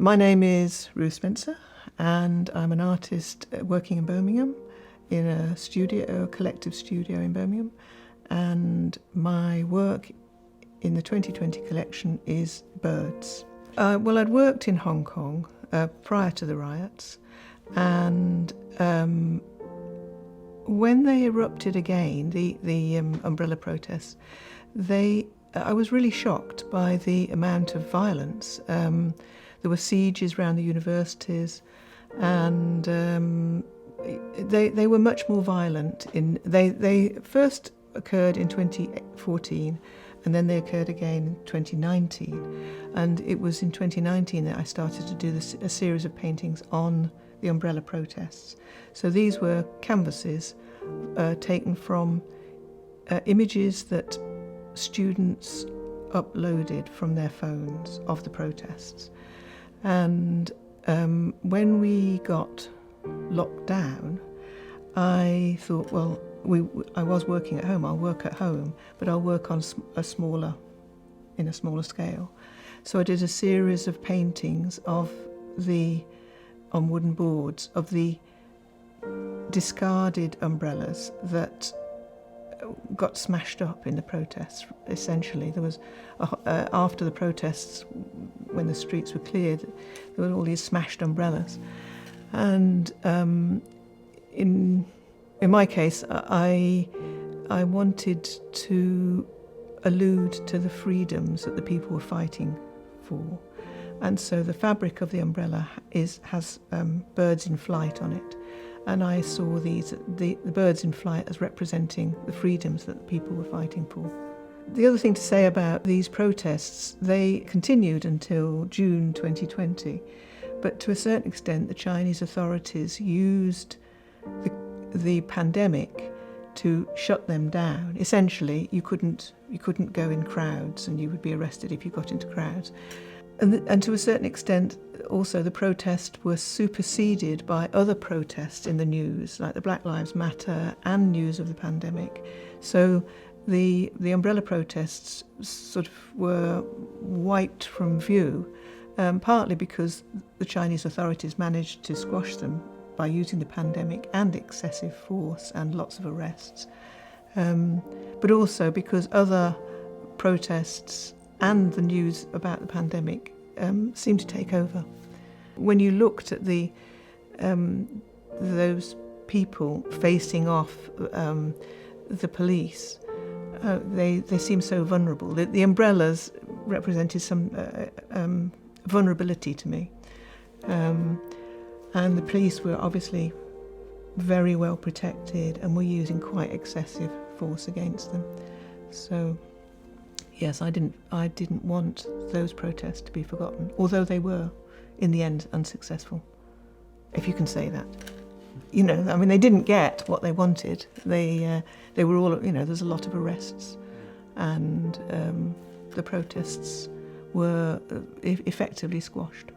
My name is Ruth Spencer, and I'm an artist working in Birmingham in a collective studio in Birmingham. And my work in the 2020 collection is birds. Well, I'd worked in Hong Kong prior to the riots, and when they erupted again, the umbrella protests, I was really shocked by the amount of violence. There were sieges around the universities, and they were much more violent. They first occurred in 2014, and then they occurred again in 2019. And it was in 2019 that I started to do a series of paintings on the umbrella protests. So these were canvases taken from images that students uploaded from their phones of the protests. And when we got locked down, I thought, well, I was working at home. I'll work at home, but I'll work on a smaller scale. So I did a series of paintings on wooden boards of the discarded umbrellas that got smashed up in the protests. Essentially, there was after the protests, when the streets were cleared, there were all these smashed umbrellas, and in my case, I wanted to allude to the freedoms that the people were fighting for, and so the fabric of the umbrella has birds in flight on it. And I saw the birds in flight as representing the freedoms that the people were fighting for. The other thing to say about these protests, they continued until June 2020, but to a certain extent the Chinese authorities used the pandemic to shut them down. Essentially, you couldn't go in crowds, and you would be arrested if you got into crowds. And to a certain extent, also the protests were superseded by other protests in the news, like the Black Lives Matter and news of the pandemic. So the umbrella protests sort of were wiped from view, partly because the Chinese authorities managed to squash them by using the pandemic and excessive force and lots of arrests, but also because other protests and the news about the pandemic seemed to take over. When you looked at those people facing off the police, they seemed so vulnerable. The umbrellas represented some vulnerability to me, and the police were obviously very well protected and were using quite excessive force against them. So yes, I didn't want those protests to be forgotten, although they were, in the end, unsuccessful, if you can say that. You know, I mean, they didn't get what they wanted. They were all, you know, there's a lot of arrests, and the protests were effectively squashed.